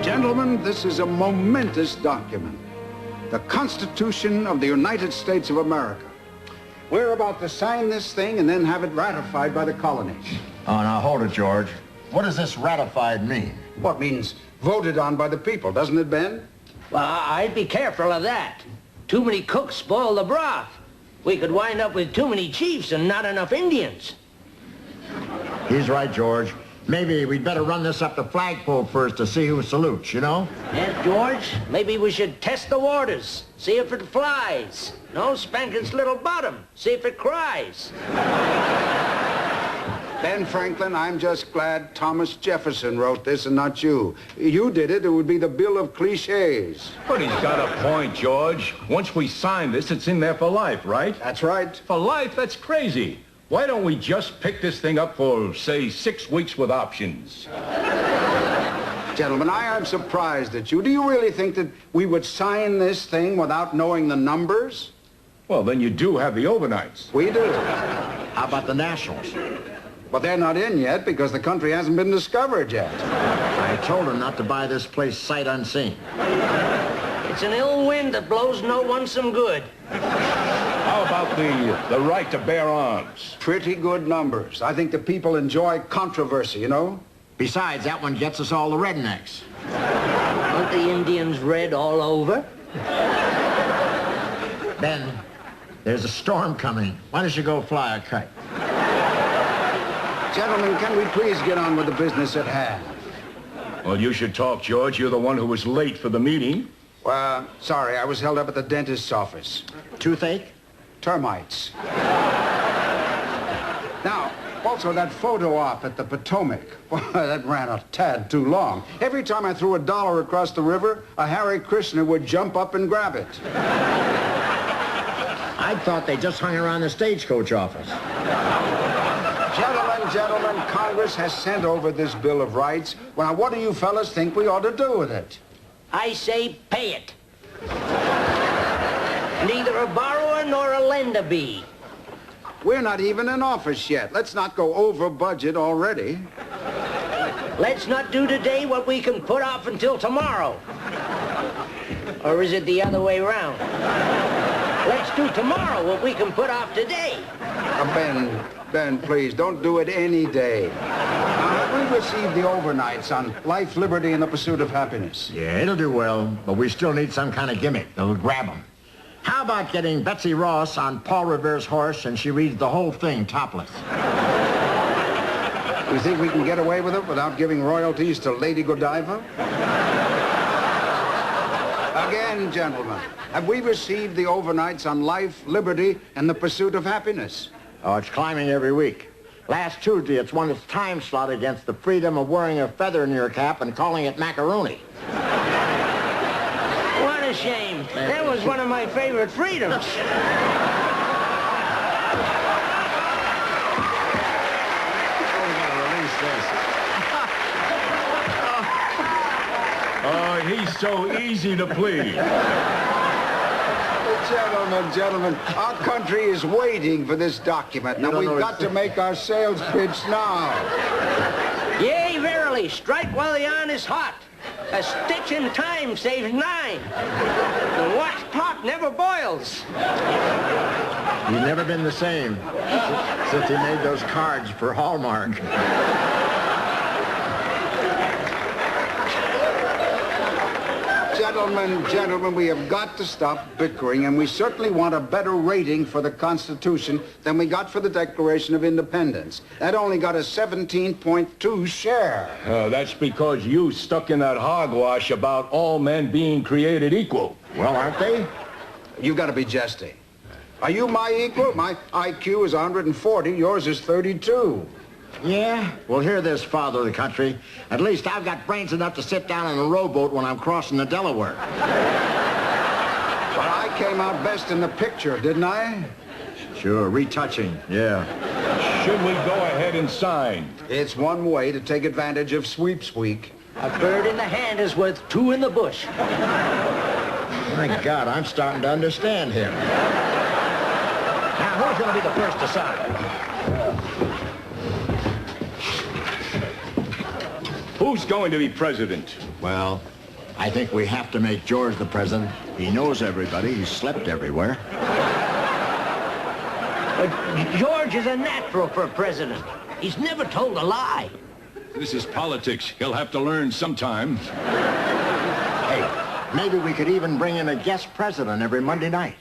Gentlemen, this is a momentous document. The Constitution of the United States of America. We're about to sign this thing and then have it ratified by the colonies. Oh, now hold it, George. What does this ratified mean? What means voted on by the people, doesn't it, Ben? Well, I'd be careful of that. Too many cooks spoil the broth. We could wind up with too many chiefs and not enough Indians. He's right, George. Maybe we'd better run this up the flagpole first to see who salutes, you know? Yes, George, maybe we should test the waters, see if it flies. No, spank its little bottom, see if it cries. Ben Franklin, I'm just glad Thomas Jefferson wrote this and not you. You did it, it would be the bill of cliches. But he's got a point, George. Once we sign this, it's in there for life, right? That's right. For life? That's crazy. Why don't we just pick this thing up for, say, 6 weeks with options? Gentlemen, I am surprised at you. Do you really think that we would sign this thing without knowing the numbers? Well, then you do have the overnights. We do. How about the Nationals? But they're not in yet because the country hasn't been discovered yet. I told him not to buy this place sight unseen. It's an ill wind that blows no one some good. How about the right to bear arms? Pretty good numbers. I think the people enjoy controversy, you know? Besides, that one gets us all the rednecks. Aren't the Indians red all over? Ben, there's a storm coming. Why don't you go fly a kite? Gentlemen, can we please get on with the business at hand? Well, you should talk, George. You're the one who was late for the meeting. Well, sorry, I was held up at the dentist's office. Toothache? Termites. Now, also that photo op at the Potomac. Well, that ran a tad too long. Every time I threw $1 across the river, a Hare Krishna would jump up and grab it. I thought they just hung around the stagecoach office. Gentlemen, Congress has sent over this Bill of Rights. Well, what do you fellas think we ought to do with it? I say pay it. Neither a borrower nor a lender be. We're not even in office yet. Let's not go over budget already. Let's not do today what we can put off until tomorrow. Or is it the other way around? Let's do tomorrow what we can put off today. Ben, please, don't do it any day. Now, have we received the overnights on life, liberty, and the pursuit of happiness? Yeah, it'll do well, but we still need some kind of gimmick that'll grab them. How about getting Betsy Ross on Paul Revere's horse and she reads the whole thing topless? You think we can get away with it without giving royalties to Lady Godiva? Again, gentlemen, have we received the overnights on life, liberty, and the pursuit of happiness? Oh, it's climbing every week. Last Tuesday, it's won its time slot against the freedom of wearing a feather in your cap and calling it macaroni. What a shame. That was one of my favorite freedoms. Oh, he's so easy to please. Gentlemen, our country is waiting for this document. Now, we've got to make our sales pitch now. Yea, verily, strike while the iron is hot. A stitch in time saves 9. The wax pot never boils. He's never been the same since he made those cards for Hallmark. Gentlemen, we have got to stop bickering, and we certainly want a better rating for the Constitution than we got for the Declaration of Independence. That only got a 17.2 share. That's because you stuck in that hogwash about all men being created equal. Well, aren't they? You've got to be jesting. Are you my equal? My IQ is 140, yours is 32. Yeah? Well, hear this, father of the country. At least I've got brains enough to sit down in a rowboat when I'm crossing the Delaware. But I came out best in the picture, didn't I? Sure, retouching, yeah. Should we go ahead and sign? It's one way to take advantage of sweeps week. A bird in the hand is worth 2 in the bush. My God, I'm starting to understand him. Now, who's going to be the first to sign? Who's going to be president? Well, I think we have to make George the president. He knows everybody. He's slept everywhere. George is a natural for president. He's never told a lie. This is politics. He'll have to learn sometime. Hey, maybe we could even bring in a guest president every Monday night.